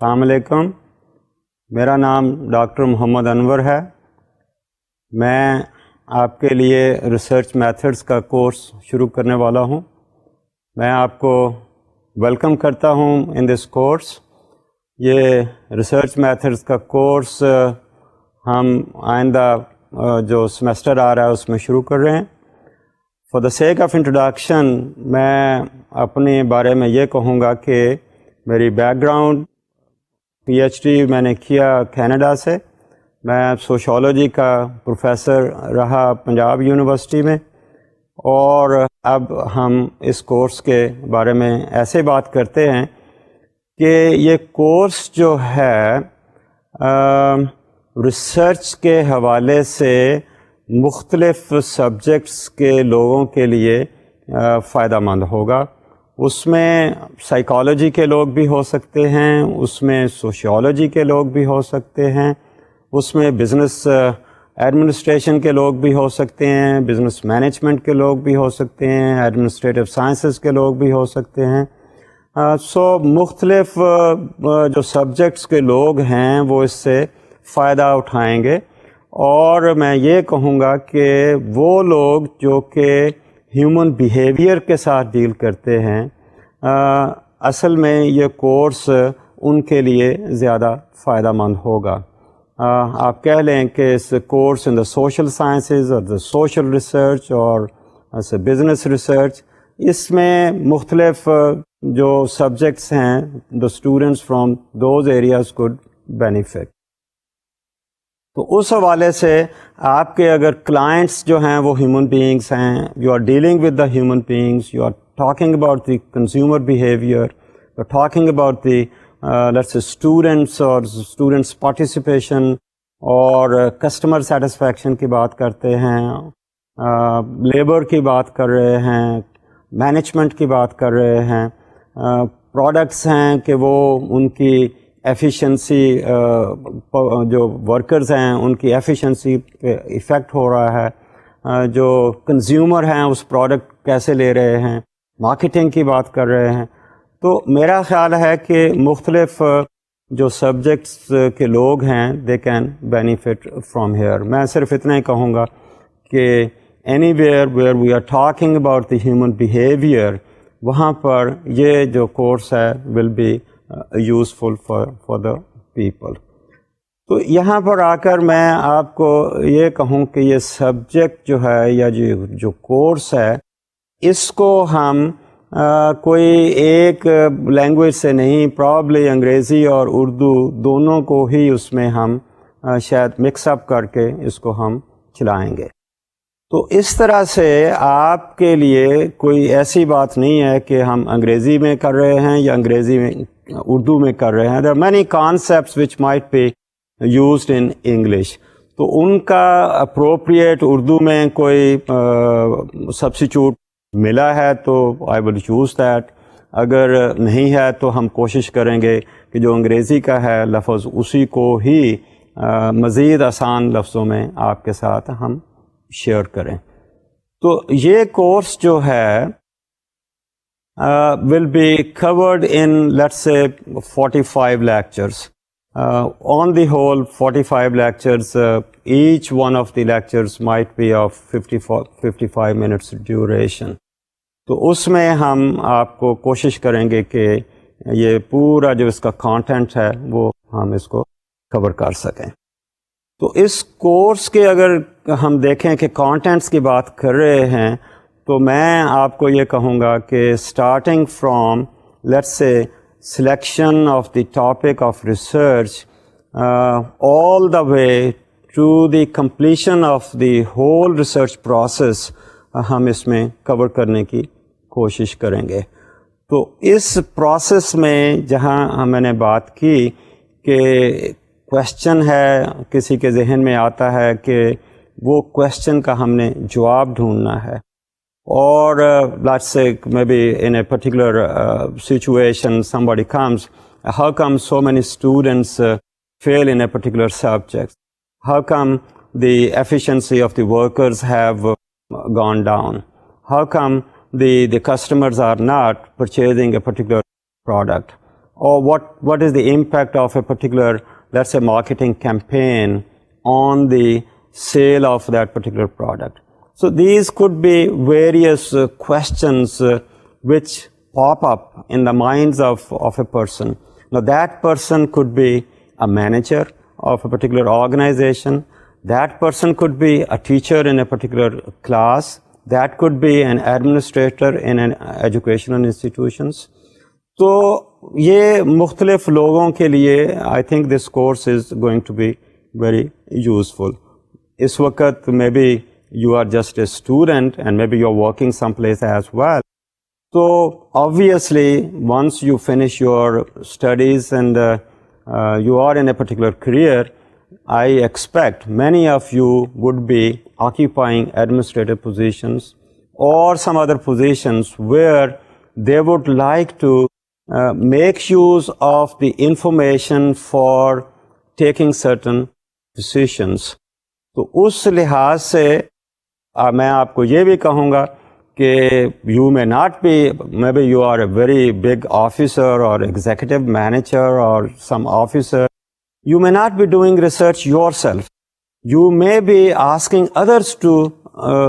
السلام علیکم. میرا نام ڈاکٹر محمد انور ہے. میں آپ کے لیے ریسرچ میتھڈز کا کورس شروع کرنے والا ہوں. میں آپ کو ویلکم کرتا ہوں ان دس کورس. یہ ریسرچ میتھڈز کا کورس ہم آئندہ جو سیمسٹر آ رہا ہے اس میں شروع کر رہے ہیں. For the sake of introduction میں اپنے بارے میں یہ کہوں گا کہ میری background P H D میں نے کیا کینیڈا سے. میں سوشولوجی کا پروفیسر رہا پنجاب یونیورسٹی میں، اور اب ہم اس کورس کے بارے میں ایسے بات کرتے ہیں کہ یہ کورس جو ہے ریسرچ کے حوالے سے مختلف سبجیکٹس کے لوگوں کے لیے فائدہ مند ہوگا. اس میں سائیکالوجی کے لوگ بھی ہو سکتے ہیں، اس میں سوشیولوجی کے لوگ بھی ہو سکتے ہیں، اس میں بزنس ایڈمنسٹریشن کے لوگ بھی ہو سکتے ہیں، بزنس مینجمنٹ کے لوگ بھی ہو سکتے ہیں، ایڈمنسٹریٹو سائنسز کے لوگ بھی ہو سکتے ہیں. مختلف جو سبجیکٹس کے لوگ ہیں وہ اس سے فائدہ اٹھائیں گے. اور میں یہ کہوں گا کہ وہ لوگ جو کہ ہیومن بیہیویئر کے ساتھ ڈیل کرتے ہیں، اصل میں یہ کورس ان کے لیے زیادہ فائدہ مند ہوگا. آپ کہہ لیں کہ اس course in the social sciences اور دا سوشل ریسرچ اور بزنس ریسرچ، اس میں مختلف جو سبجیکٹس ہیں the students from those areas could benefit. تو اس حوالے سے آپ کے اگر کلائنٹس جو ہیں وہ ہیومن بینگس ہیں، you are dealing with the human beings, you are talking about the consumer behaviour, you are talking about the let's say students اور اسٹوڈنٹس پارٹیسپیشن اور کسٹمر سیٹسفیکشن کی بات کرتے ہیں، لیبر کی بات کر رہے ہیں، مینجمنٹ کی بات کر رہے ہیں، پروڈکٹس ہیں کہ وہ ان کی ایفیشنسی جو ورکرز ہیں ان کی ایفیشنسی پہ ایفیکٹ ہو رہا ہے، جو کنزیومر ہیں اس پروڈکٹ کیسے لے رہے ہیں، مارکیٹنگ کی بات کر رہے ہیں. تو میرا خیال ہے کہ مختلف جو سبجیکٹس کے لوگ ہیں they can benefit from here. میں صرف اتنا ہی کہوں گا کہ anywhere where we are talking about the human behaviour, وہاں پر یہ جو کورس ہے will be useful for the people. تو یہاں پر آ کر میں آپ کو یہ کہوں کہ یہ سبجیکٹ جو ہے یا جو کورس ہے، اس کو ہم کوئی ایک لینگویج سے نہیں، پرابلی انگریزی اور اردو دونوں کو ہی اس میں ہم شاید مکس اپ کر کے اس کو ہم چلائیں گے. تو اس طرح سے آپ کے لیے کوئی ایسی بات نہیں ہے کہ ہم انگریزی میں کر رہے ہیں یا انگریزی میں اردو میں کر رہے ہیں. there are many concepts which might be used in English. تو ان کا اپروپریٹ اردو میں کوئی سبسٹیچیوٹ ملا ہے تو I will use that. اگر نہیں ہے تو ہم کوشش کریں گے کہ جو انگریزی کا ہے لفظ اسی کو ہی مزید آسان لفظوں میں آپ کے ساتھ ہم شیئر کریں. تو یہ کورس جو ہے will be covered in let's say 45 lectures. On the whole 45 lectures, each one of the lectures might be of 55 minutes duration. تو اس میں ہم آپ کو کوشش کریں گے کہ یہ پورا جو اس کا کانٹینٹ ہے وہ ہم اس کو کور کر سکیں. تو اس کورس کے اگر ہم دیکھیں کہ کانٹینٹس کی بات کر رہے ہیں تو میں آپ کو یہ کہوں گا کہ starting from let's say selection of the topic of research all the way to the completion of the whole research process ہم اس میں کور کرنے کی کوشش کریں گے. تو اس پروسیس میں جہاں میں نے بات کی کہ کویشچن ہے، کسی کے ذہن میں آتا ہے کہ وہ کویشچن کا ہم نے جواب ڈھونڈنا ہے، اور let's say maybe in a particular situation somebody comes, how come so many students fail in a particular subject? How come the efficiency of the workers have gone down? How come the customers are not purchasing a particular product? or what is the impact of a particular, let's say, marketing campaign on the sale of that particular product. So these could be various questions which pop up in the minds of a person. Now that person could be a manager of a particular organization. That person could be a teacher in a particular class. That could be an administrator in an educational institutions. तो ये मुख्तलिफ लोगों के लिए I think this course is going to be very useful. इस वक्त maybe you are just a student and maybe you're working someplace as well. So obviously once you finish your studies and you are in a particular career, I expect many of you would be occupying administrative positions or some other positions where they would like to make use of the information for taking certain decisions. तो उस लिहाज से मैं आपको ये भी कहूँगा कि you may not be, maybe you are a very big officer or executive manager or some officer. You may not be doing research yourself. You may be asking others to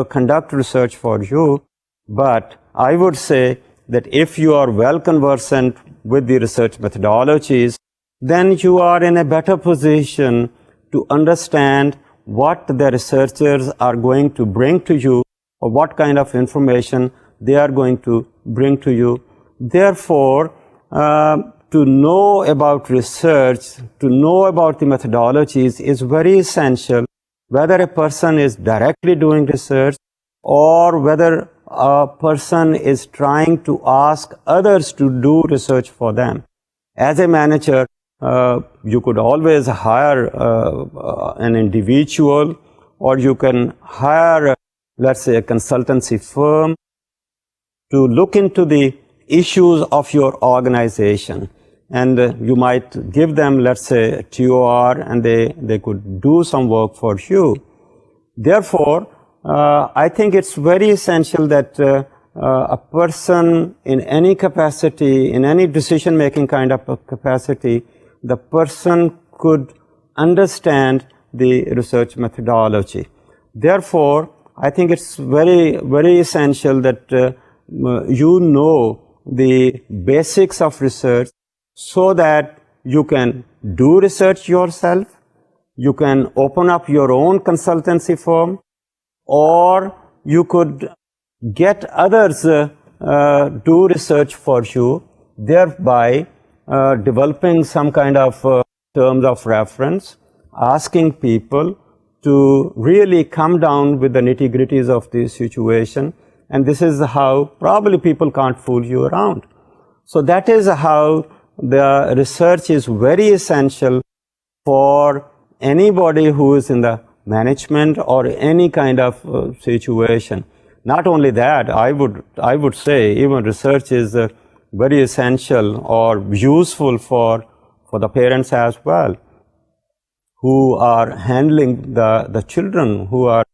conduct research for you, but I would say that if you are well conversant with the research methodologies, then you are in a better position to understand what the researchers are going to bring to you or what kind of information they are going to bring to you. Therefore, to know about research, to know about the methodologies is very essential, whether a person is directly doing research or whether a person is trying to ask others to do research for them. As a manager, you could always hire an individual, or you can hire, let's say, a consultancy firm to look into the issues of your organization. And you might give them, let's say, a TOR, and they could do some work for you. Therefore, I think it's very essential that a person in any capacity, in any decision-making kind of a capacity, the person could understand the research methodology. Therefore, I think it's very, very essential that you know the basics of research so that you can do research yourself, you can open up your own consultancy firm, or you could get others do research for you, thereby developing some kind of terms of reference, asking people to really come down with the nitty-gritties of the situation. And this is how probably people can't fool you around. So that is how the research is very essential for anybody who is in the management or any kind of situation. Not only that, I would say even research is very essential or useful for the parents as well, who are handling the children, who are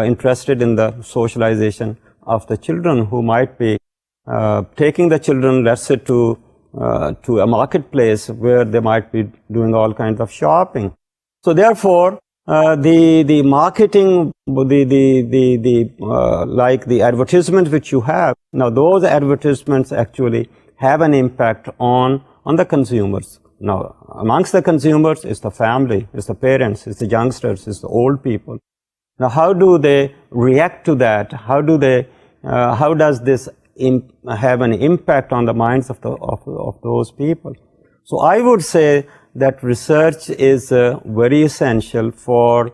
interested in the socialization of the children, who might be taking the children, let's say, to a marketplace where they might be doing all kinds of shopping. So therefore, the marketing, like the advertisement which you have, now those advertisements actually have an impact on the consumers. Now, amongst the consumers is the family, is the parents, is the youngsters, is the old people. Now, how do they react to that? How does this have an impact on the minds of those people? So I would say that research is very essential for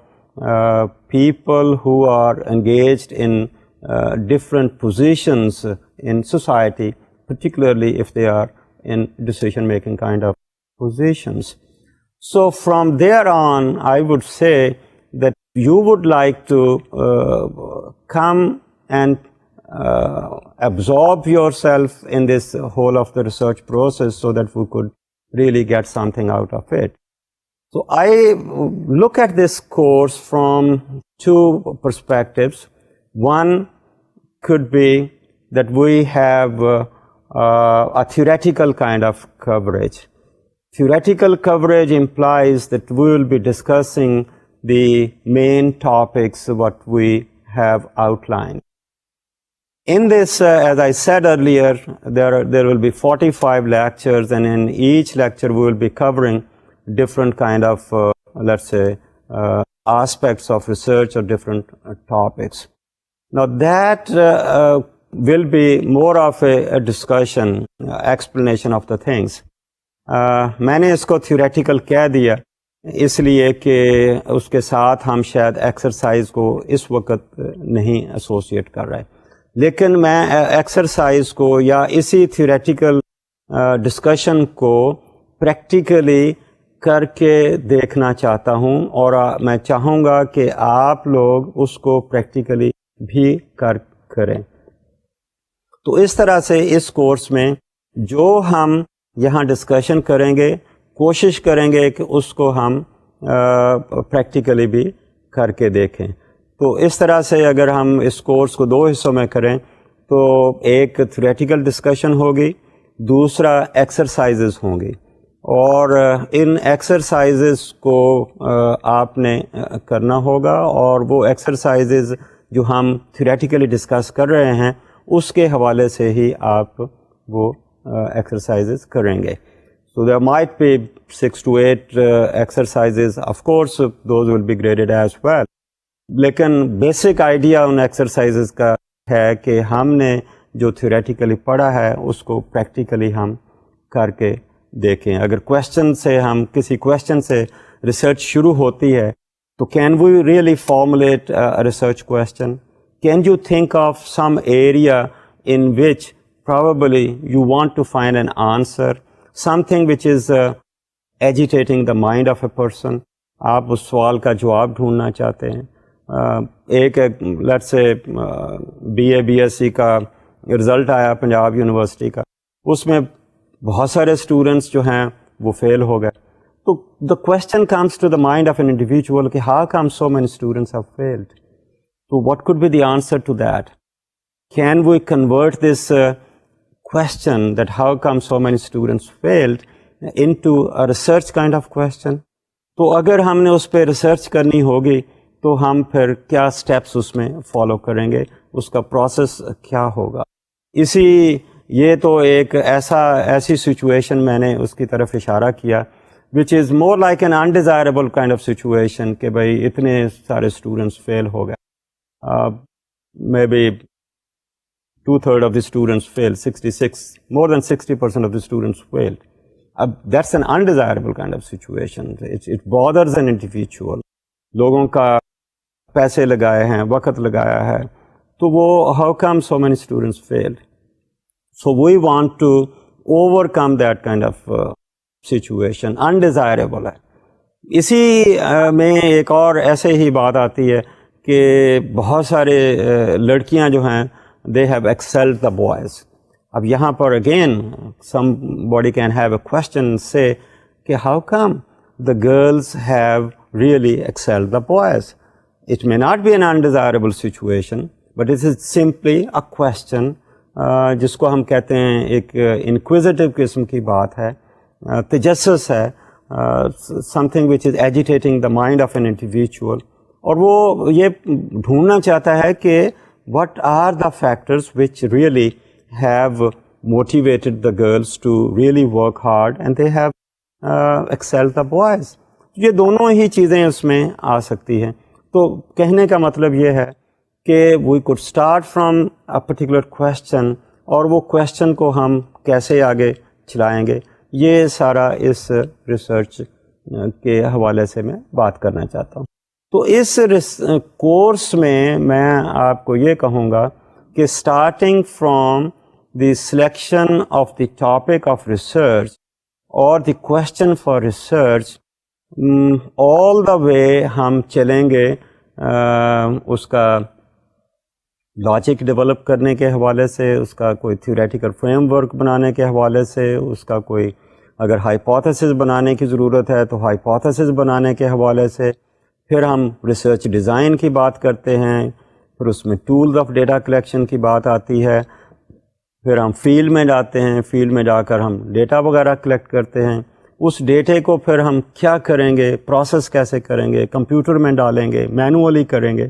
people who are engaged in different positions in society, particularly if they are in decision-making kind of positions. So from there on, I would say that you would like to come and absorb yourself in this whole of the research process so that we could really get something out of it. So I look at this course from two perspectives. One could be that we have a theoretical kind of coverage. Theoretical coverage implies that we will be discussing the main topics what we have outlined. In this, as I said earlier, there will be 45 lectures, and in each lecture we will be covering different kind of, let's say, aspects of research or different topics. Now that will be more of a discussion, explanation of the things. میں نے اس کو theoretical کہہ دیا اس لیے کہ اس کے ساتھ ہم شاید ایکسرسائز کو اس وقت نہیں ایسوسیٹ کر رہے، لیکن میں ایکسرسائز کو یا اسی تھیوریٹیکل ڈسکشن کو پریکٹیکلی کر کے دیکھنا چاہتا ہوں، اور میں چاہوں گا کہ آپ لوگ اس کو پریکٹیکلی بھی کریں. تو اس طرح سے اس کورس میں جو ہم یہاں ڈسکشن کریں گے کوشش کریں گے کہ اس کو ہم پریکٹیکلی بھی کر کے دیکھیں. تو اس طرح سے اگر ہم اس کورس کو 2 حصوں میں کریں تو ایک تھیوریٹیکل ڈسکشن ہوگی، دوسرا ایکسرسائزز ہوں گی، اور ان ایکسرسائزز کو آپ نے کرنا ہوگا، اور وہ ایکسرسائزز جو ہم تھیوریٹیکلی ڈسکس کر رہے ہیں اس کے حوالے سے ہی آپ وہ exercises کریں گے. So there might be 6 to 8 exercises. Of course those will be graded as well. لیکن بیسک آئیڈیا ان ایکسرسائزز کا ہے کہ ہم نے جو تھیوریٹیکلی پڑھا ہے اس کو پریکٹیکلی ہم کر کے دیکھیں. اگر کویشچن سے ہم کسی کویشچن سے ریسرچ شروع ہوتی ہے تو can we really formulate research question? Can you think of some area in which probably you want to find an answer, something which is agitating the mind of a person. آپ اس سوال کا جواب ڈھونڈنا چاہتے ہیں. ایک لیٹس سے BA/BSc کا result آیا پنجاب یونیورسٹی کا، اس میں بہت سارے اسٹوڈنٹس جو ہیں وہ فیل ہو گئے. تو the question comes to the mind of an individual کہ how come so many students have failed? So what could be the answer to that? Can we convert this question that how come so many students failed into a research kind of question? تو اگر ہم نے اس پہ research کرنی ہوگی تو ہم پھر کیا سٹیپس اس میں فالو کریں گے، اس کا پروسیس کیا ہوگا. یہ تو ایک ایسی سچویشن میں نے اس کی طرف اشارہ کیا which is more like an undesirable kind of situation کہ بھائی اتنے سارے اسٹوڈنٹس فیل ہو گئے. Maybe 2/3 of the students failed, 66, more than 60% of the students failed. That's an undesirable kind of situation. It bothers an individual. لوگوں کا پیسے لگائے ہیں، وقت لگایا ہے، تو وہ how come so many students failed? So we want to overcome that kind of situation. Undesirable ہے. اسی میں ایک اور ایسے ہی بات آتی ہے کہ بہت سارے لڑکیاں جو ہیں they have excelled the boys. اب یہاں پر again somebody can have a question and say کہ how come the girls have really excelled the boys? It may not be an undesirable situation, but it is simply a question جس کو ہم کہتے ہیں ایک inquisitive قسم کی بات ہے، تجسس ہے، something which is agitating the mind of an individual. اور وہ یہ ڈھونڈنا چاہتا ہے کہ what are the factors which really have motivated the girls to really work hard and they have excelled the boys. یہ دونوں ہی چیزیں اس میں آ سکتی ہیں. تو کہنے کا مطلب یہ ہے کہ we could start from a particular question، اور وہ question کو ہم کیسے آگے چلائیں گے، یہ سارا اس ریسرچ کے حوالے سے میں بات کرنا چاہتا ہوں. تو اس کورس میں آپ کو یہ کہوں گا کہ starting from the selection of the topic of research اور دی question for research all the وے ہم چلیں گے اس کا لاجک ڈیولپ کرنے کے حوالے سے، اس کا کوئی تھیوریٹیکل فریم ورک بنانے کے حوالے سے، اس کا کوئی اگر ہائپوتھیسس بنانے کی ضرورت ہے تو ہائپوتھیسس بنانے کے حوالے سے. پھر ہم ریسرچ ڈیزائن کی بات کرتے ہیں، پھر اس میں ٹولز آف ڈیٹا کلیکشن کی بات آتی ہے، پھر ہم فیلڈ میں جاتے ہیں، فیلڈ میں جا کر ہم ڈیٹا وغیرہ کلیکٹ کرتے ہیں. اس ڈیٹے کو پھر ہم کیا کریں گے، پروسیس کیسے کریں گے، کمپیوٹر میں ڈالیں گے، مینولی کریں گے.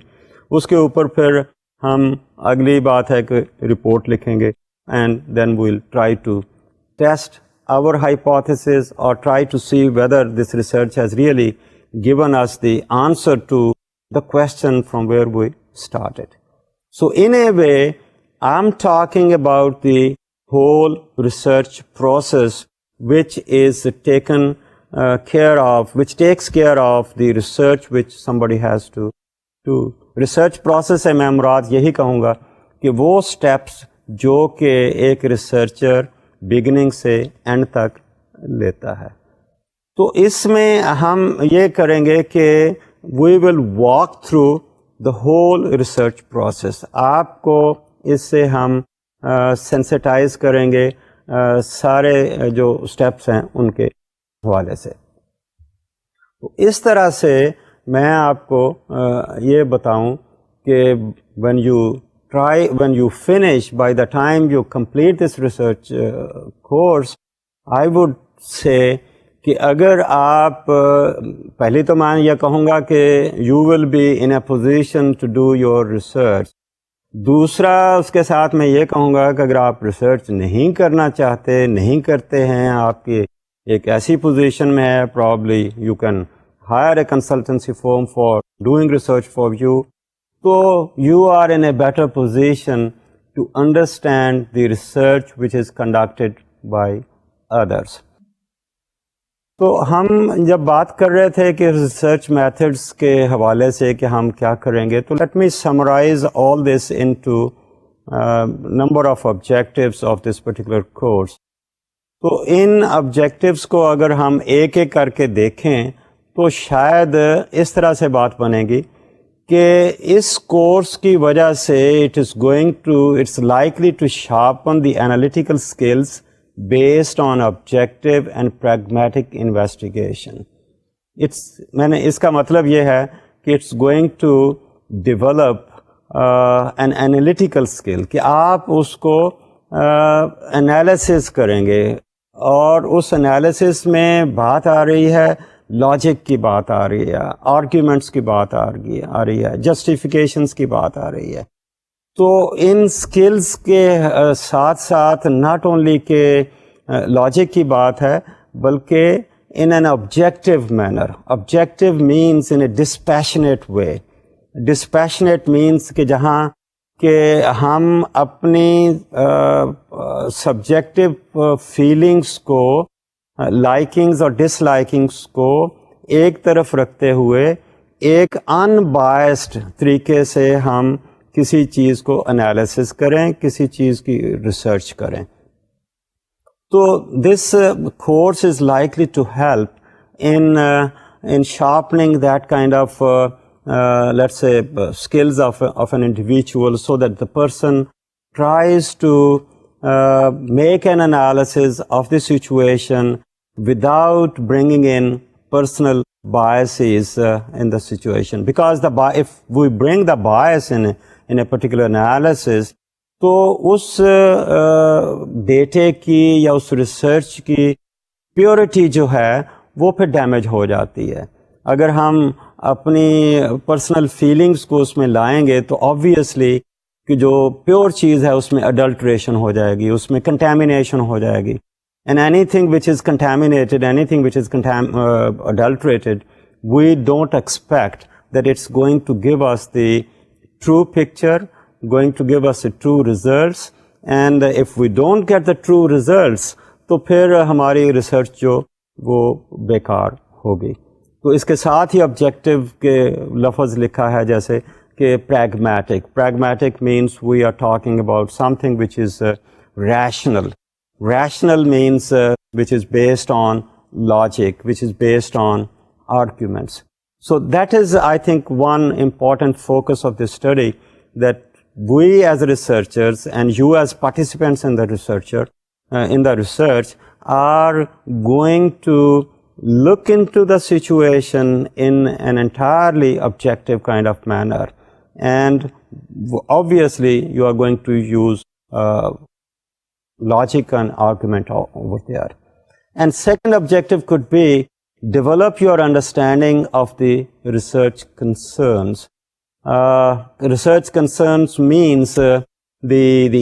اس کے اوپر پھر ہم اگلی بات ہے کہ رپورٹ لکھیں گے. And then we will try to test our hypothesis or try to see whether this research has really given us the answer to the question from where we started. So in a way, I'm talking about the whole research process which is taken care of, which takes care of the research which somebody has to do. Research process ہے میں مراد یہی کہوں گا کہ وہ steps جو کہ ایک ریسرچر بگننگ سے اینڈ تک لیتا ہے. تو اس میں ہم یہ کریں گے کہ we will walk through the whole research process. آپ کو اس سے ہم سینسٹائز کریں گے سارے جو اسٹیپس ہیں ان کے حوالے سے. تو اس طرح سے میں آپ کو یہ بتاؤں کہ when you finish, by the time you complete this research course, I would say کہ اگر آپ پہلی تو میں یہ کہوں گا کہ you will be in a position to do your research. دوسرا اس کے ساتھ میں یہ کہوں گا کہ اگر آپ ریسرچ نہیں کرنا چاہتے، نہیں کرتے ہیں، آپ کی ایک ایسی پوزیشن میں ہے probably you can hire a consultancy firm for doing research for you. So you are in a better position to understand the research which is conducted by others. تو ہم جب بات کر رہے تھے کہ ریسرچ میتھڈس کے حوالے سے کہ ہم کیا کریں گے، تو let me summarize all this into number of objectives of this particular course. تو ان آبجیکٹیوز کو اگر ہم ایک ایک کر کے دیکھیں تو شاید اس طرح سے بات بنے گی کہ اس کورس کی وجہ سے it's likely to sharpen the analytical skills based on objective and pragmatic investigation. اس کا مطلب یہ ہے کہ it's going to develop an analytical skill کہ آپ اس کو انالیسس کریں گے، اور اس انالیسس میں بات آ رہی ہے لاجک کی بات آ رہی ہے، آرگیومنٹس کی بات آ رہی ہے، جسٹیفیکیشنس کی بات آ رہی ہے. تو ان سکلز کے ساتھ ساتھ ناٹ اونلی کہ لاجک کی بات ہے بلکہ in an objective manner. Objective means in a dispassionate way. Dispassionate means کہ جہاں کہ ہم اپنی سبجیکٹو فیلنگس کو، لائکنگز اور ڈس لائکنگس کو ایک طرف رکھتے ہوئے ایک ان بائسڈ طریقے سے ہم کسی چیز کو انالیسس کریں، کسی چیز کی ریسرچ کریں. تو this course is likely to help in sharpening that kind of let's say skills of an individual, so that the person tries to make an analysis of the situation without bringing in personal biases in the situation. Because if we bring the bias in a particular analysis, تو اس ڈیٹے کی یا اس research کی purity جو ہے وہ پھر damage ہو جاتی ہے. اگر ہم اپنی پرسنل فیلنگس کو اس میں لائیں گے تو آبویسلی کہ جو پیور چیز ہے اس میں اڈلٹریشن ہو جائے گی، اس میں کنٹامینیشن ہو جائے گی. And anything which is contaminated, anything which is adulterated, we don't expect that it's going to give us the true picture, going to give us the true results. And if we don't get the true results تو پھر ہماری research جو وہ بیکار ہوگی. تو اس کے ساتھ ہی آبجیکٹو کے لفظ لکھا ہے جیسے کہ pragmatic means we are talking about something which is rational means which is based on logic, which is based on arguments. So that is, I think, one important focus of this study, that we as researchers and you as participants in the research are going to look into the situation in an entirely objective kind of manner, and obviously you are going to use logic and argument over there. And second objective could be develop your understanding of the research concerns. Research concerns means the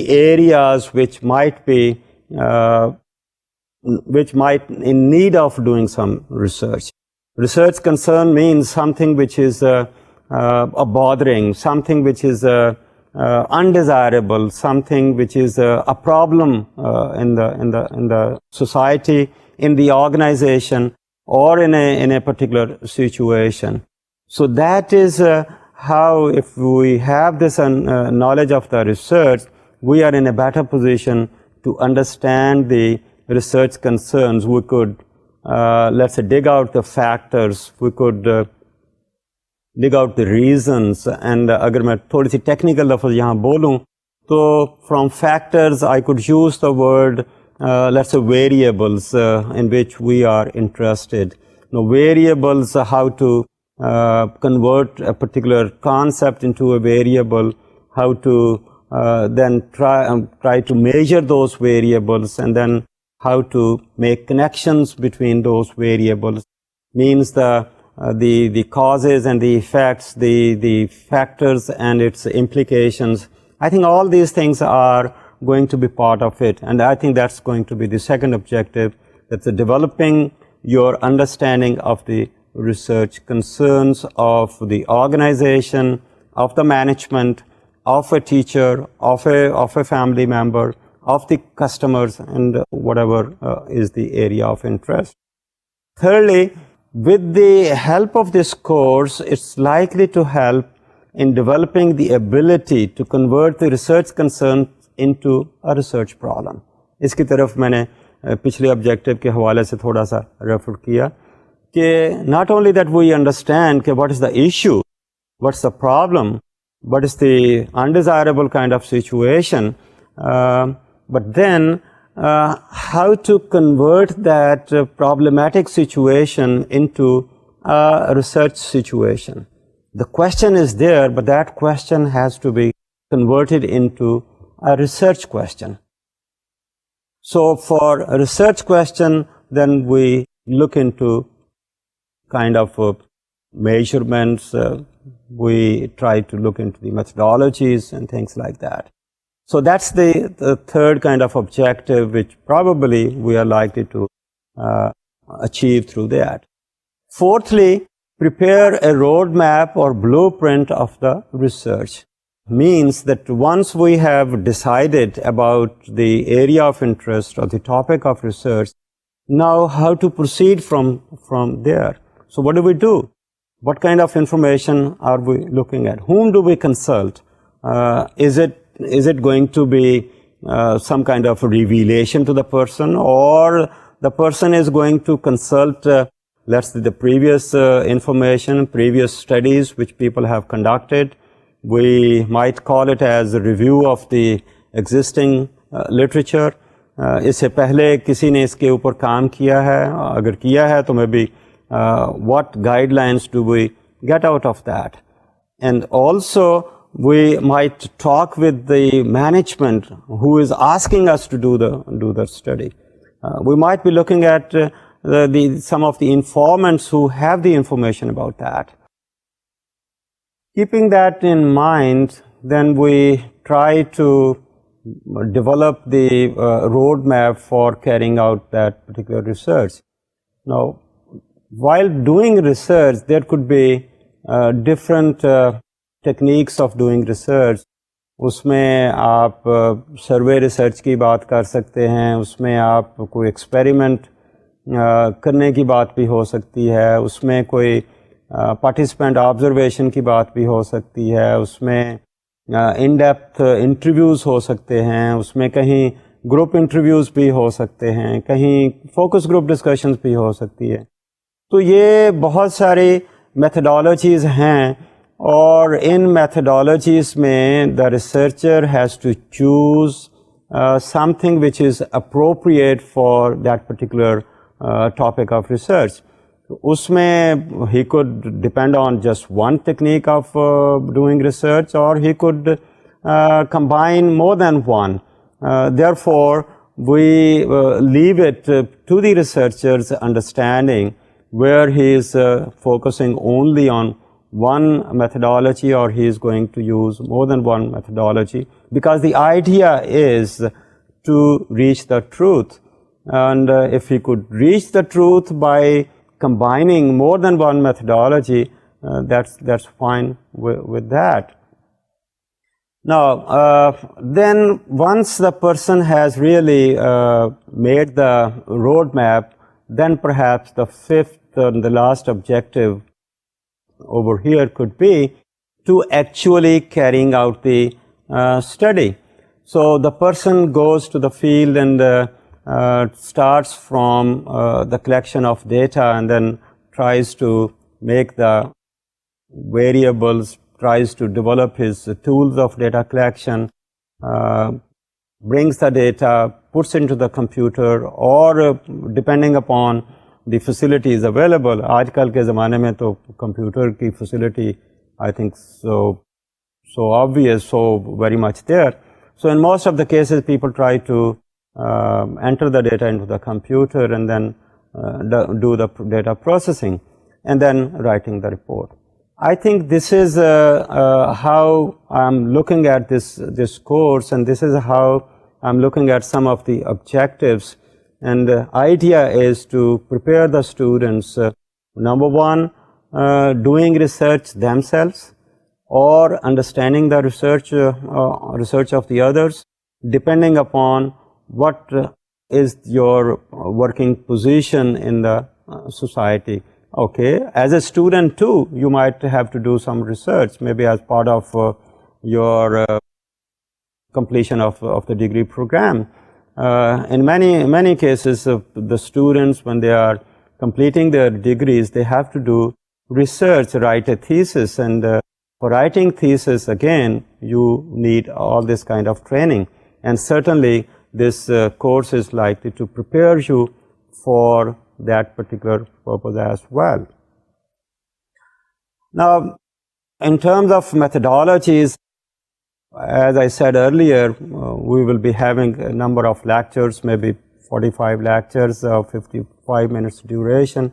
areas which might be in need of doing some research. Research concern means something which is bothering, something which is undesirable, something which is a problem in the society, in the organization, or in a particular situation. So that is how, if we have this knowledge of the research, we are in a better position to understand the research concerns. We could, let's say, dig out the factors, we could dig out the reasons, and अगर मैं थोड़ी सी technical लफ्ज़ यहाँ बोलूँ, तो from factors I could use the word, let's say, variables in which we are interested. Now, variables, how to convert a particular concept into a variable, how to then try to measure those variables, and then how to make connections between those variables, means the causes and the effects, the factors and its implications. I think all these things are going to be part of it, and I think that's going to be the second objective, that's developing your understanding of the research concerns of the organization, of the management, of a teacher, of a family member, of the customers, and whatever is the area of interest. Thirdly, with the help of this course, it's likely to help in developing the ability to convert the research concern into a research problem. इसकी तरफ मैंने पिछले objective के हवाले से थोड़ा सा refer किया कि not only that we understand कि what is the issue, what's the problem, what is the undesirable kind of situation, but then how to convert that problematic situation into a research situation. The question is there, but that question has to be converted into a research question. So for a research question, then we look into kind of measurements, we try to look into the methodologies and things like that. So that's the third kind of objective, which probably we are likely to achieve through that. Fourthly, prepare a roadmap or blueprint of the research. Means that once we have decided about the area of interest or the topic of research, now how to proceed from there. So what do? What kind of information are we looking at? Whom do we consult? Is it going to be some kind of revelation to the person, or the person is going to consult, let's say, the previous information, previous studies which people have conducted? We might call it as a review of the existing literature. इससे पहले किसी ने इसके ऊपर काम किया है, अगर किया है तो maybe what guidelines do we get out of that? And also we might talk with the management who is asking us to do the study. We might be looking at some of the informants who have the information about that. Keeping that in mind, then we try to develop the roadmap for carrying out that particular research. Now, while doing research, there could be different techniques of doing research. उसमें आप survey research की बात कर सकते हैं, उसमें आप कोई experiment करने की बात भी हो सकती है, उसमें कोई participant observation की बात भी हो सकती है, उसमें in-depth interviews हो सकते हैं, उसमें कहीं group interviews भी हो सकते हैं, कहीं focus group discussions भी हो सकती है. तो ये बहुत सारी methodologies हैं, और इन methodologies में the researcher has to choose something which is appropriate for that particular topic of research. उसमें he could depend on just one technique of doing research, or he could combine more than one. Therefore, we leave it to the researcher's understanding where he is focusing only on one methodology or he is going to use more than one methodology, because the idea is to reach the truth. And if he could reach the truth by combining more than one methodology, that's fine with that. Now, then once the person has really made the roadmap, then perhaps the fifth and the last objective over here could be to actually carrying out the study. So the person goes to the field and starts from the collection of data and then tries to make the variables, tries to develop his tools of data collection, brings the data, puts into the computer, or depending upon the facilities available. आजकल के ज़माने में तो computer की facility, I think so obvious, so very much there. So in most of the cases, people try to enter the data into the computer and then do the data processing and then writing the report. I think this is how I'm looking at this course, and this is how I'm looking at some of the objectives. And the idea is to prepare the students, number one, doing research themselves or understanding the research of the others, depending upon what is your working position in the society. Okay, as a student too, you might have to do some research, maybe as part of your completion of the degree program. In many cases, the students, when they are completing their degrees, they have to do research, write a thesis, and for writing thesis, again, you need all this kind of training. And certainly, this course is likely to prepare you for that particular purpose as well. Now, in terms of methodologies, as I said earlier, we will be having a number of lectures, maybe 45 lectures of 55 minutes duration.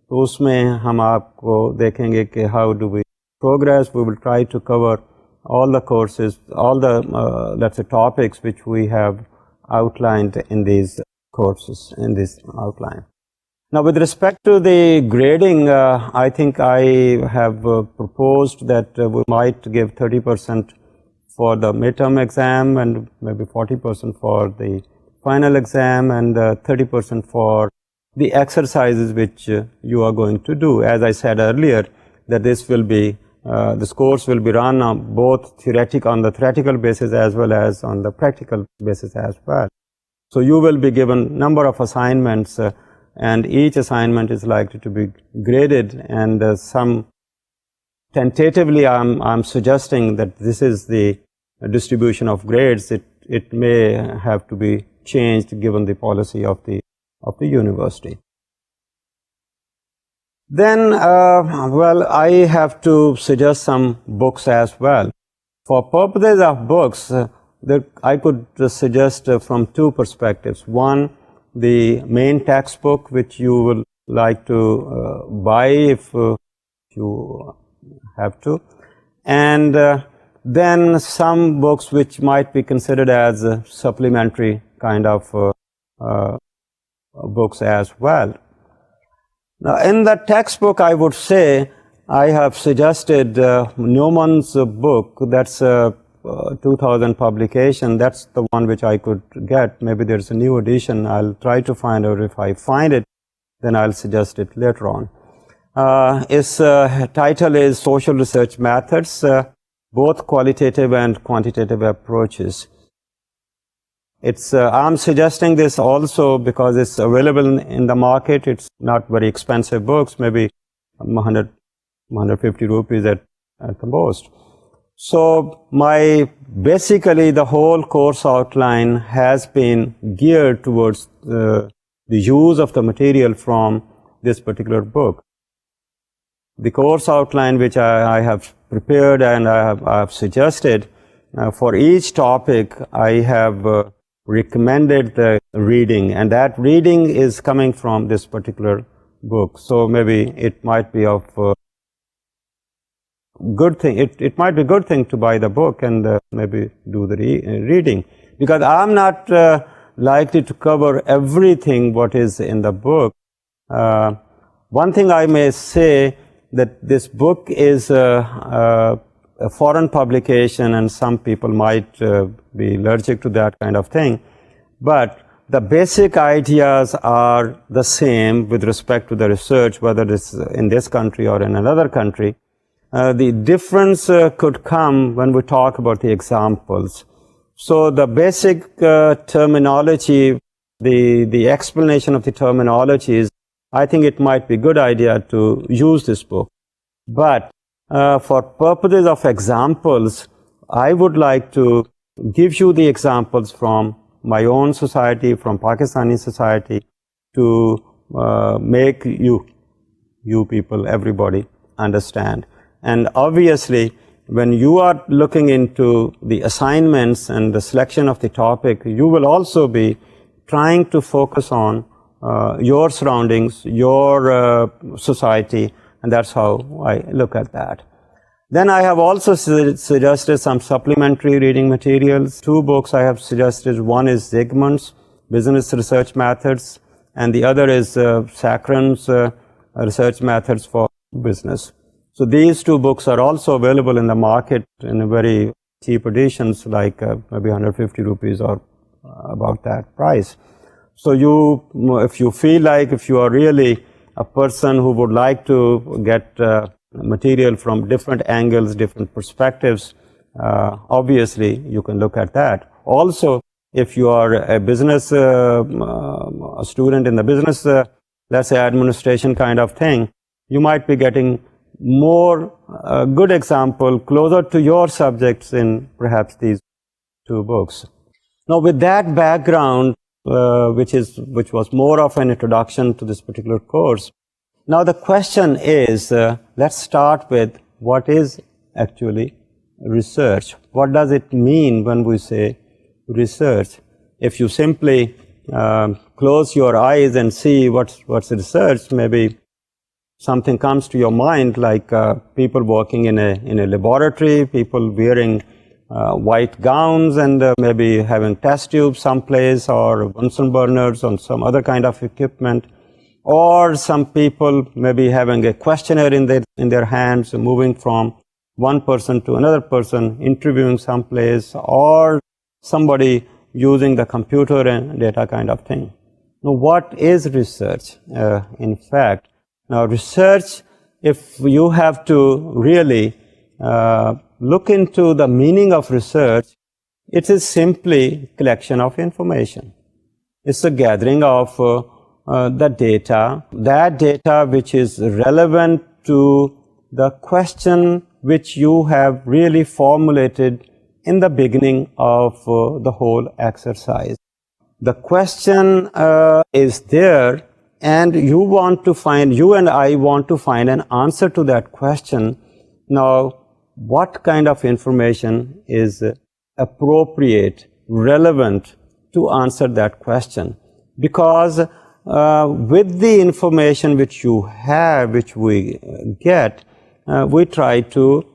तो उसमें हम आपको देखेंगे कि how do we progress. We will try to cover all the courses, all the let's say topics which we have outlined in these courses, in this outline. Now, with respect to the grading, I think I have proposed that we might give 30% for the midterm exam and maybe 40% for the final exam and 30% for the exercises which you are going to do. As I said earlier, that this course will be run on both on the theoretical basis as well as on the practical basis as well. So you will be given number of assignments and each assignment is likely to be graded, and some tentatively I'm suggesting that this is the distribution of grades. It may have to be changed given the policy of the university. Then, well, I have to suggest some books as well. For purposes of books, I could suggest from two perspectives. One, the main textbook which you will like to buy if you have to, and then some books which might be considered as supplementary kind of books as well. Now, in the textbook, I would say I have suggested Newman's book. That's a 2000 publication. That's the one which I could get. Maybe there's a new edition. I'll try to find out. If I find it, then I'll suggest it later on. Its title is Social Research Methods, both Qualitative and Quantitative Approaches. I'm suggesting this also because it's available in the market. It's not very expensive books, maybe 150 rupees at the most. So basically the whole course outline has been geared towards the use of the material from this particular book. The course outline which I have prepared and I have suggested, for each topic I have recommended the reading, and that reading is coming from this particular book. So maybe it might be of good thing. It might be a good thing to buy the book and maybe do the reading, because I'm not likely to cover everything what is in the book. One thing I may say, that this book is a foreign publication, and some people might be allergic to that kind of thing, but the basic ideas are the same with respect to the research, whether it's in this country or in another country. The difference could come when we talk about the examples. So the basic terminology, the explanation of the terminologies, I think it might be a good idea to use this book. But for purposes of examples, I would like to give you the examples from my own society, from Pakistani society, to make you people, everybody, understand. And obviously, when you are looking into the assignments and the selection of the topic, you will also be trying to focus on your surroundings, your society, and that's how I look at that. Then I have also suggested some supplementary reading materials. 2 books I have suggested. One is Zygmunt's Business Research Methods, and the other is Saccharin's Research Methods for Business. So these 2 books are also available in the market in very cheap editions, like maybe 150 rupees or about that price. So if you feel like, if you are really a person who would like to get material from different angles, different perspectives, obviously you can look at that. Also, if you are a business a student in the business, let's say administration kind of thing, you might be getting more good example closer to your subjects in perhaps these 2 books. Now, with that background, which was more of an introduction to this particular course, now the question is, let's start with what is actually research. What does it mean when we say research? If you simply close your eyes and see what's research, maybe something comes to your mind, like people working in a laboratory, people wearing white gowns and maybe having test tubes someplace, or Bunsen burners on some other kind of equipment, or some people maybe having a questionnaire in their hands, moving from one person to another person, interviewing someplace, or somebody using the computer and data kind of thing. Now, what is research? In fact, now research, if you have to really look into the meaning of research, it is simply collection of information. It's the gathering of the data, that data which is relevant to the question which you have really formulated in the beginning of the whole exercise. The question is there, and you and I want to find an answer to that question. Now, what kind of information is appropriate, relevant to answer that question? Because with the information which you have, which we get, we try to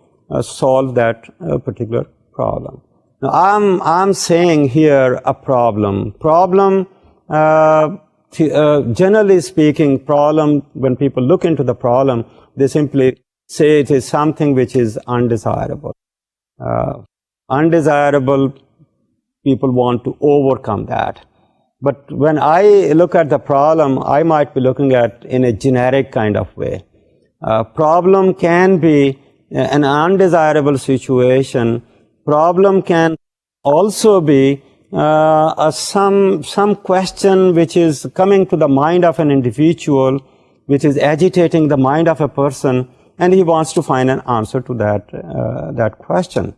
solve that particular problem. Now, I'm saying here a problem. Generally speaking, problem, when people look into the problem, they simply say it is something which is undesirable. Undesirable, people want to overcome that. But when I look at the problem, I might be looking at in a generic kind of way. Problem can be an undesirable situation. Problem can also be some question which is coming to the mind of an individual, which is agitating the mind of a person, and he wants to find an answer to that question.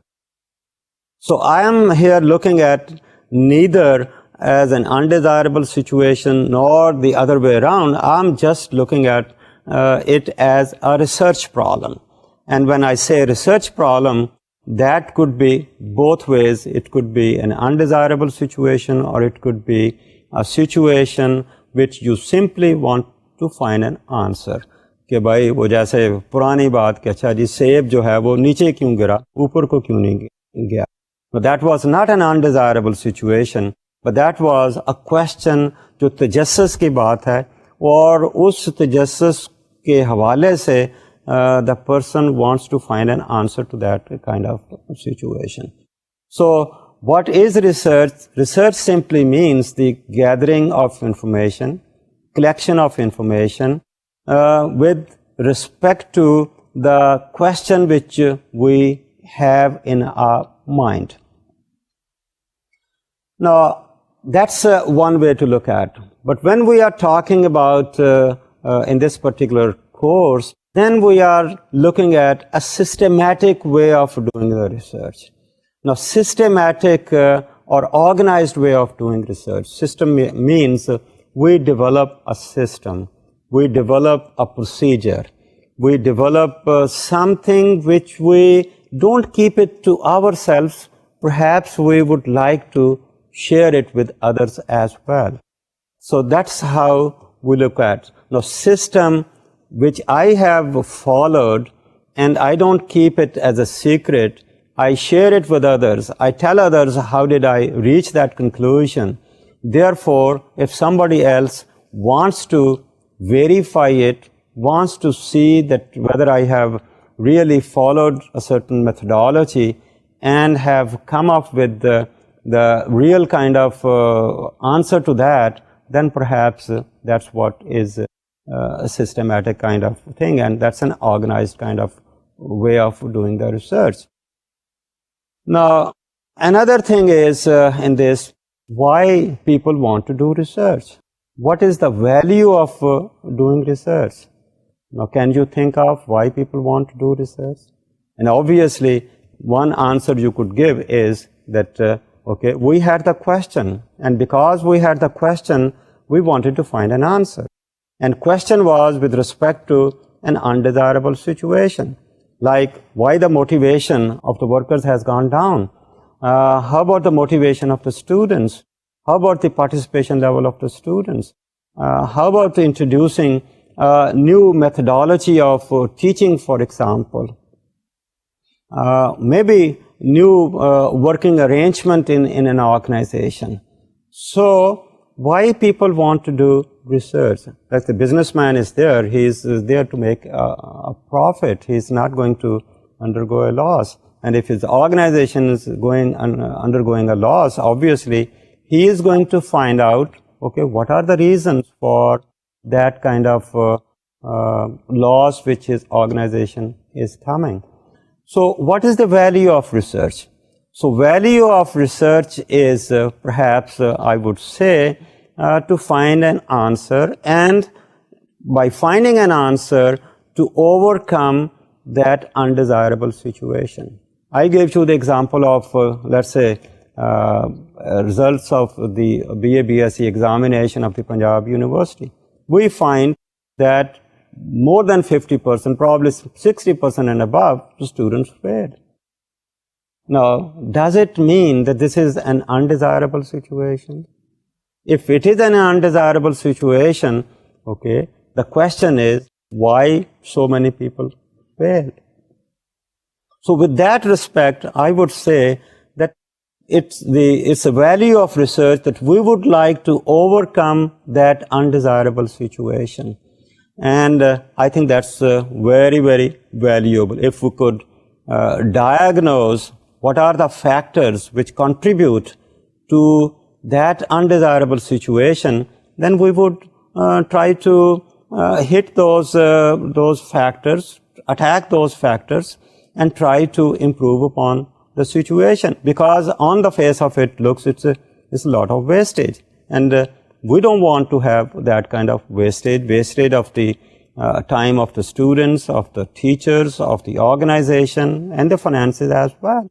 So I am here looking at neither as an undesirable situation nor the other way around. I'm just looking at it as a research problem. And when I say research problem, that could be both ways. It could be an undesirable situation, or it could be a situation which you simply want to find an answer. कि भाई वो जैसे पुरानी बात कि अच्छा जी सेब जो है वो नीचे क्यों गिरा, ऊपर को क्यों नहीं गया. But that was not an undesirable situation, but that was a question जो तजस्सुस की बात है, और उस तजस्सुस के हवाले से the person wants to find an answer to that kind of situation. So what is research? Research simply means the gathering of information, collection of information with respect to the question which we have in our mind. Now, that's one way to look at. But when we are talking about in this particular course, then we are looking at a systematic way of doing the research. Now, systematic or organized way of doing research. System means we develop a system, we develop a procedure, we develop something which we don't keep it to ourselves. Perhaps we would like to share it with others as well. So that's how we look at. Now, system which I have followed, and I don't keep it as a secret. I share it with others. I tell others how did I reach that conclusion. Therefore, if somebody else wants to verify it, wants to see that whether I have really followed a certain methodology and have come up with the real kind of answer to that, then perhaps that's what is a systematic kind of thing, and that's an organized kind of way of doing the research. Now, another thing is in this, why people want to do research. What is the value of doing research? Now, can you think of why people want to do research? And obviously, one answer you could give is that, okay, we had the question, and because we had the question, we wanted to find an answer. And question was with respect to an undesirable situation, like why the motivation of the workers has gone down. How about the motivation of the students? How about the participation level of the students? How about the introducing new methodology of teaching, for example? Maybe new working arrangement in an organization. So why people want to do research? Like the businessman is there, he is there to make a profit. He is not going to undergo a loss. And if his organization is undergoing a loss, obviously he is going to find out, okay, what are the reasons for that kind of loss which his organization is coming. So what is the value of research? So value of research is perhaps I would say to find an answer, and by finding an answer to overcome that undesirable situation. I gave you the example of let's say results of the BA BSc examination of the Punjab University. We find that more than 50%, probably 60% and above, the students failed. Now, does it mean that this is an undesirable situation? If it is an undesirable situation, okay, the question is, why so many people failed? So with that respect, I would say that it's a value of research that we would like to overcome that undesirable situation. And I think that's very, very valuable. If we could diagnose what are the factors which contribute to that undesirable situation, then we would try to hit those factors, attack those factors, and try to improve upon the situation. Because on the face of it looks it's a lot of wastage, and we don't want to have that kind of wastage of the time of the students, of the teachers, of the organization, and the finances as well.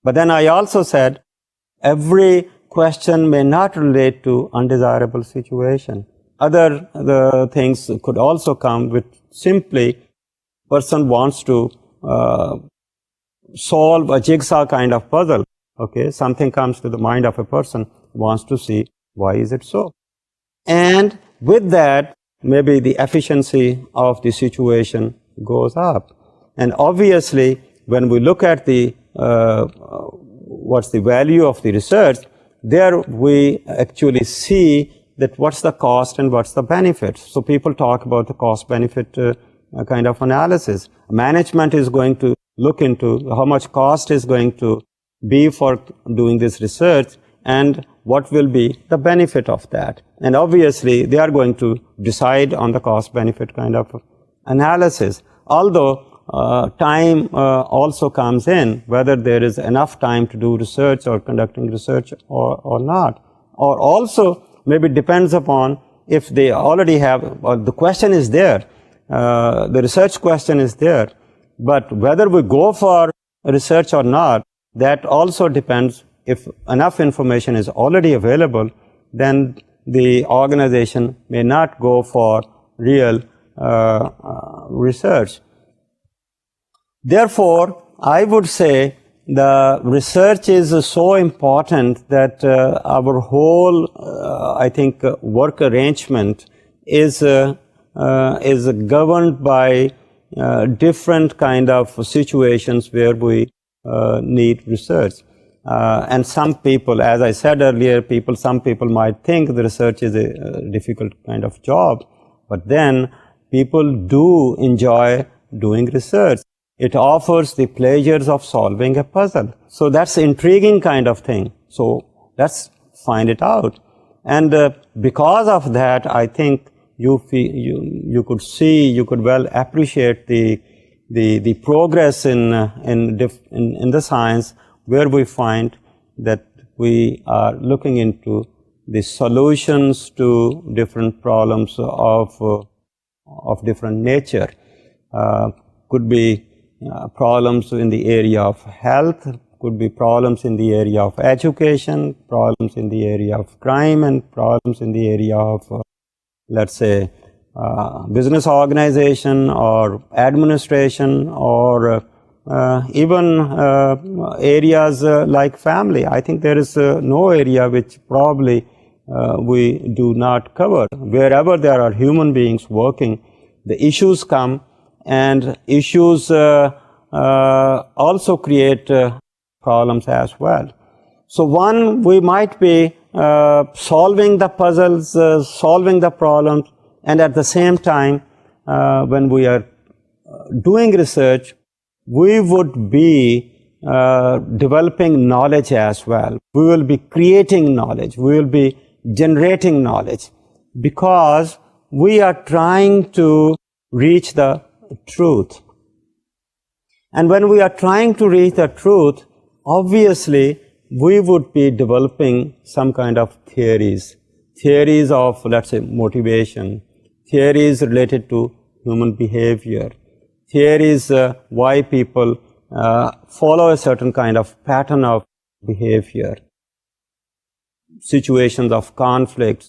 But then I also said every question may not relate to undesirable situation. Other things could also come with simply person wants to solve a jigsaw kind of puzzle. Okay, something comes to the mind of a person, wants to see why is it so. And with that, maybe the efficiency of the situation goes up. And obviously, when we look at the what's the value of the research, there we actually see that what's the cost and what's the benefit. So people talk about the cost-benefit kind of analysis. Management is going to look into how much cost is going to be for doing this research and what will be the benefit of that. And obviously, they are going to decide on the cost-benefit kind of analysis. Although time also comes in, whether there is enough time to do research or conducting research or not. Or also, maybe depends upon if they already have, or the question is there, the research question is there, but whether we go for research or not, that also depends. If enough information is already available, then the organization may not go for real research. Therefore, I would say the research is so important that our whole, I think, work arrangement is governed by different kind of situations where we need research. And some people, as I said earlier, some people might think the research is a difficult kind of job, but then people do enjoy doing research. It offers the pleasures of solving a puzzle. So that's an intriguing kind of thing. So let's find it out. And because of that, I think you could well appreciate the progress in the science, where we find that we are looking into the solutions to different problems of different nature. Could be problems in the area of health, could be problems in the area of education, problems in the area of crime, and problems in the area of, let's say, business organization or administration, or even areas like family. I think there is no area which probably we do not cover. Wherever there are human beings working, the issues come, and issues also create problems as well. So one, we might be solving the puzzles, solving the problems, and at the same time, when we are doing research, we would be developing knowledge as well. We will be creating knowledge. We will be generating knowledge, because we are trying to reach the truth. And when we are trying to reach the truth, obviously we would be developing some kind of theories of, let's say, motivation, theories related to human behavior, theories why people follow a certain kind of pattern of behavior, situations of conflict,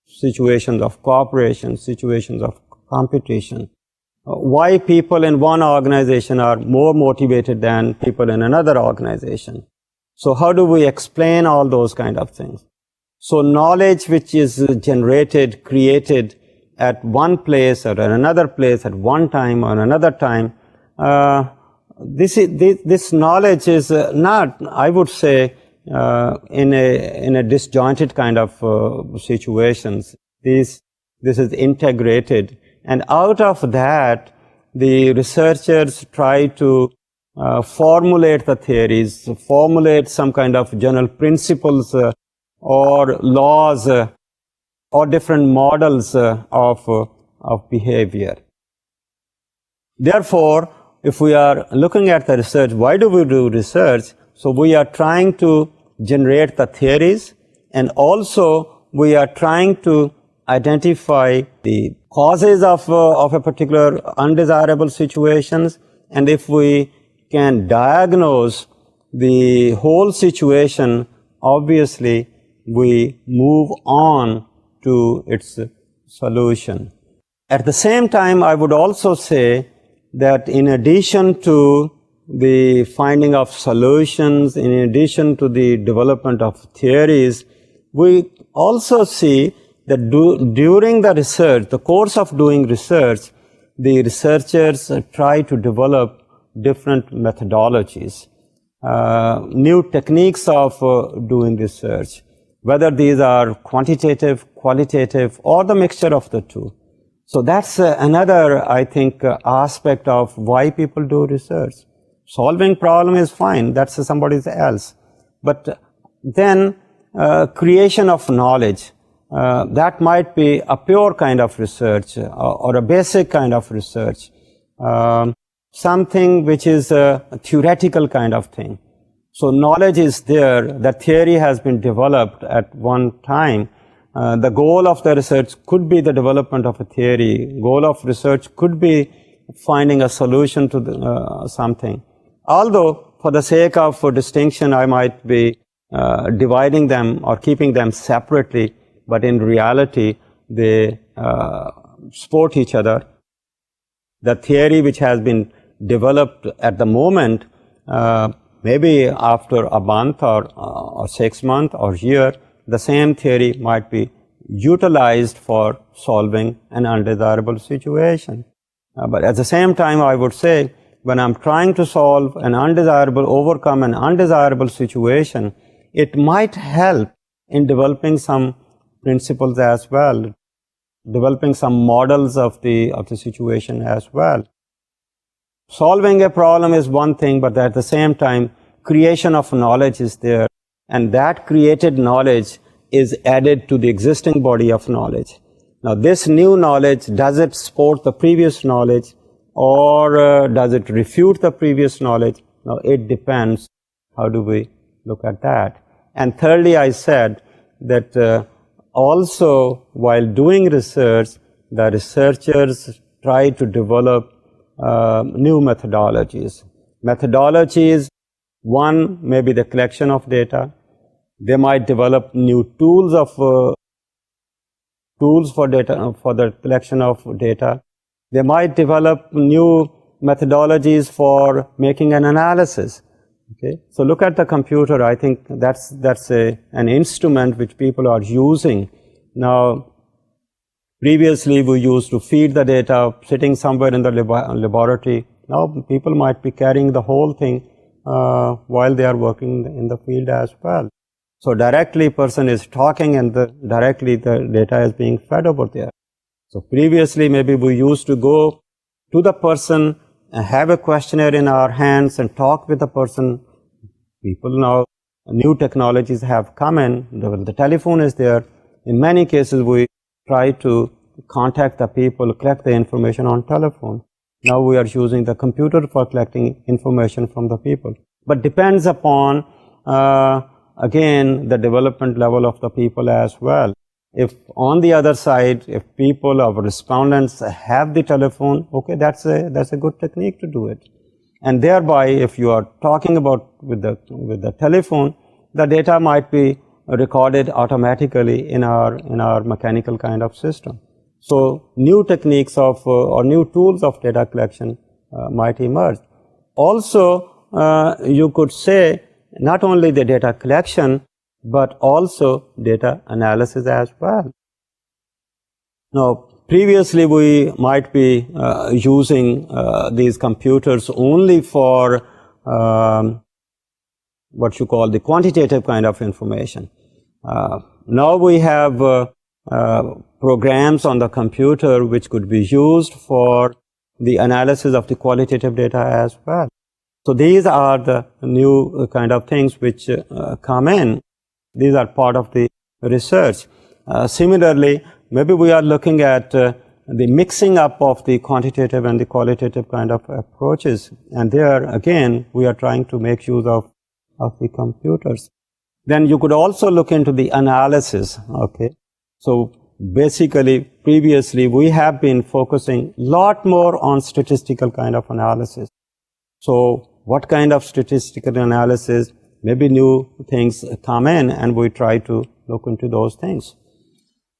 situations of cooperation, situations of competition, why people in one organization are more motivated than people in another organization. So how do we explain all those kind of things? So knowledge which is generated, created at one place or in another place at one time or another time, this knowledge is not, I would say, in a disjointed kind of situations. This is integrated, and out of that, the researchers try to formulate the theories, formulate some kind of general principles or laws or different models of behavior. Therefore, if we are looking at the research, why do we do research? So we are trying to generate the theories, and also we are trying to identify the causes of a particular undesirable situations, and if we can diagnose the whole situation, obviously we move on to its solution. At the same time, I would also say that in addition to the finding of solutions, in addition to the development of theories, we also see that during the research, the course of doing research, the researchers try to develop different methodologies, new techniques of doing research, whether these are quantitative, qualitative, or the mixture of the two. So that's another, I think, aspect of why people do research. Solving problem is fine, that's somebody else. But then creation of knowledge, that might be a pure kind of research or a basic kind of research, something which is a theoretical kind of thing. So knowledge is there, the theory has been developed at one time. The goal of the research could be the development of a theory. Goal of research could be finding a solution to something. Although, for the sake of distinction, I might be dividing them or keeping them separately, but in reality, they support each other. The theory which has been developed at the moment, maybe after a month or 6 months or year, the same theory might be utilized for solving an undesirable situation. But at the same time, I would say, when I'm trying to solve an undesirable, overcome an undesirable situation, it might help in developing some principles as well, developing some models of the situation as well. Solving a problem is one thing, but at the same time, creation of knowledge is there, and that created knowledge is added to the existing body of knowledge. Now, this new knowledge, does it support the previous knowledge, or does it refute the previous knowledge? Now, it depends. How do we look at that? And thirdly, I said that also, while doing research, the researchers try to develop new methodologies. Methodologies, one may be the collection of data. They might develop new tools for data, for the collection of data. They might develop new methodologies for making an analysis. Okay, so look at the computer. I think that's an instrument which people are using now. Previously, we used to feed the data sitting somewhere in the laboratory. Now, people might be carrying the whole thing while they are working in the field as well. So directly, person is talking, and directly the data is being fed over there. So previously, maybe we used to go to the person and have a questionnaire in our hands and talk with the person. People now, new technologies have come in. The telephone is there. In many cases, we try to contact the people, collect the information on telephone. Now we are using the computer for collecting information from the people. But depends upon, again, the development level of the people as well. If on the other side, if people, our respondents have the telephone, okay, that's a good technique to do it. And thereby, if you are talking about with the telephone, the data might be recorded automatically in our mechanical kind of system. So new techniques of or new tools of data collection might emerge. Also, you could say not only the data collection, but also data analysis as well. Now, previously we might be using these computers only for what you call the quantitative kind of information. Now we have programs on the computer which could be used for the analysis of the qualitative data as well. So these are the new kind of things which come in. These are part of the research. Similarly, maybe we are looking at the mixing up of the quantitative and the qualitative kind of approaches. And there, again, we are trying to make use of the computers. Then you could also look into the analysis, okay? So basically, previously, we have been focusing a lot more on statistical kind of analysis. So what kind of statistical analysis? Maybe new things come in, and we try to look into those things.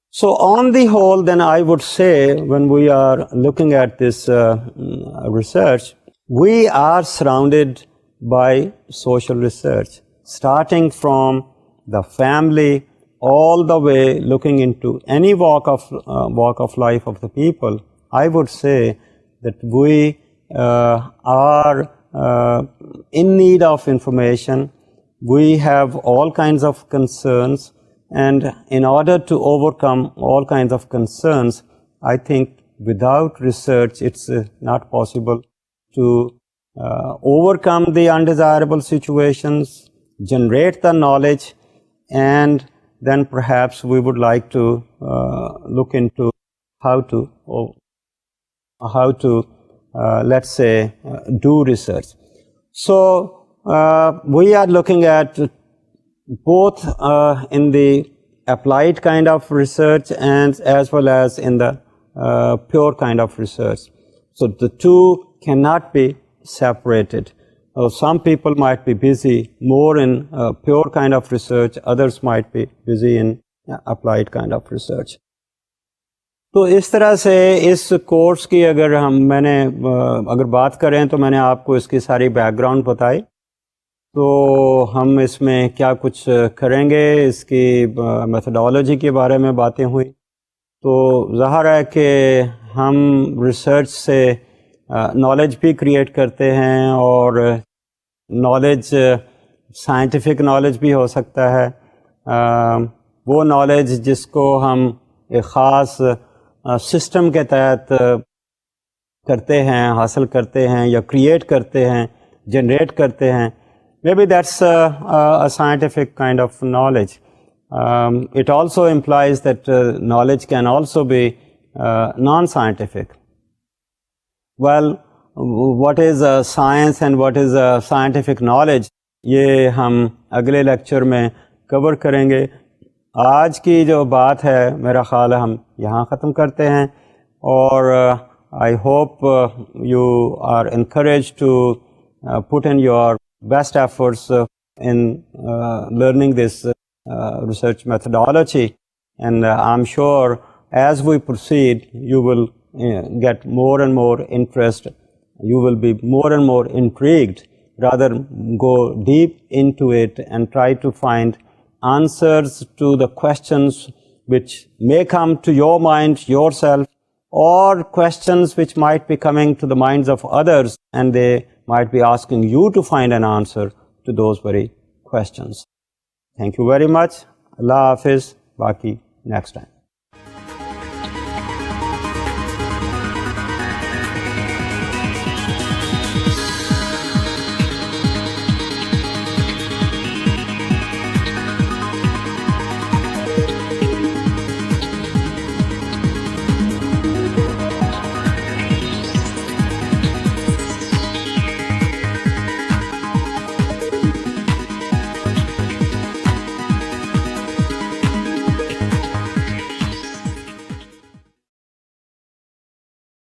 So on the whole, then I would say, when we are looking at this research, We are surrounded by social research, starting from the family all the way looking into any walk of life of the people. I would say that we are in need of information. We have all kinds of concerns, and in order to overcome all kinds of concerns, I think without research it's not possible to overcome the undesirable situations, generate the knowledge, and then perhaps we would like to look into how to let's say do research. So we are looking at both in the applied kind of research and as well as in the pure kind of research. So the two cannot be separated. Some people might be busy more in pure kind of research, others might be busy in applied kind of research. तो इस तरह से इस course की अगर बात करें तो मैंने आपको इसकी सारी बैकग्राउंड बताई. तो हम इसमें क्या कुछ करेंगे, इसकी मेथडोलॉजी के बारे में बातें हुई. तो ज़ाहिर है कि हम रिसर्च से नॉलेज भी क्रिएट करते हैं और नॉलेज साइंटिफिक नॉलेज भी हो सकता है. वो नॉलेज जिसको हम एक ख़ास सिस्टम के तहत करते हैं, हासिल करते हैं या क्रिएट करते हैं, जनरेट करते हैं. Maybe that's a scientific kind of knowledge. It also implies that knowledge can also be non-scientific. Well, what is science and what is scientific knowledge? ये हम अगले लेक्चर में कवर करेंगे. आज की जो बात है मेरा ख्याल है हम यहाँ ख़त्म करते हैं और I hope you are encouraged to put in your best efforts in learning this research methodology, and I'm sure as we proceed you will get more and more interest, you will be more and more intrigued, rather go deep into it and try to find answers to the questions which may come to your mind yourself, or questions which might be coming to the minds of others and they might be asking you to find an answer to those very questions. Thank you very much. Allah Hafiz. Baki next time.